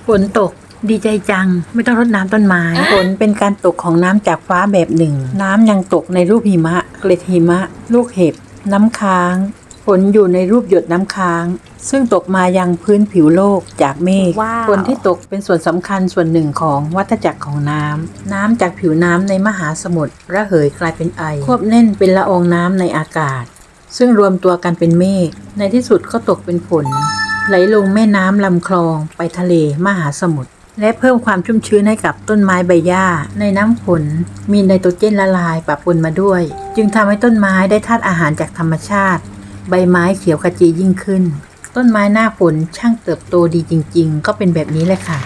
ฝนตกดีใจจังไม่ต้องรดน้ำต้นไม้ฝนเป็นการตกของน้ำจากฟ้าแบบหนึ่งน้ำยังตกในรูปหิมะเกล็ดหิมะลูกเห็บน้ำค้างฝนอยู่ในรูปหยดน้ำค้างซึ่งตกมายังพื้นผิวโลกจากเมฆฝนที่ตกเป็นส่วนสำคัญส่วนหนึ่งของวัฏจักรของน้ำจากผิวน้ำในมหาสมุทรระเหยกลายเป็นไอควบแน่นเป็นละอองน้ำในอากาศซึ่งรวมตัวกันเป็นเมฆในที่สุดก็ตกเป็นฝนไหลลงแม่น้ำลำคลองไปทะเลมหาสมุทรและเพิ่มความชุ่มชื้นให้กับต้นไม้ใบหญ้าในน้ำฝนมีไนโตรเจนละลายปะปนมาด้วยจึงทำให้ต้นไม้ได้ธาตุอาหารจากธรรมชาติใบไม้เขียวขจียิ่งขึ้นต้นไม้หน้าฝนช่างเติบโตดีจริงๆก็เป็นแบบนี้แหละค่ะ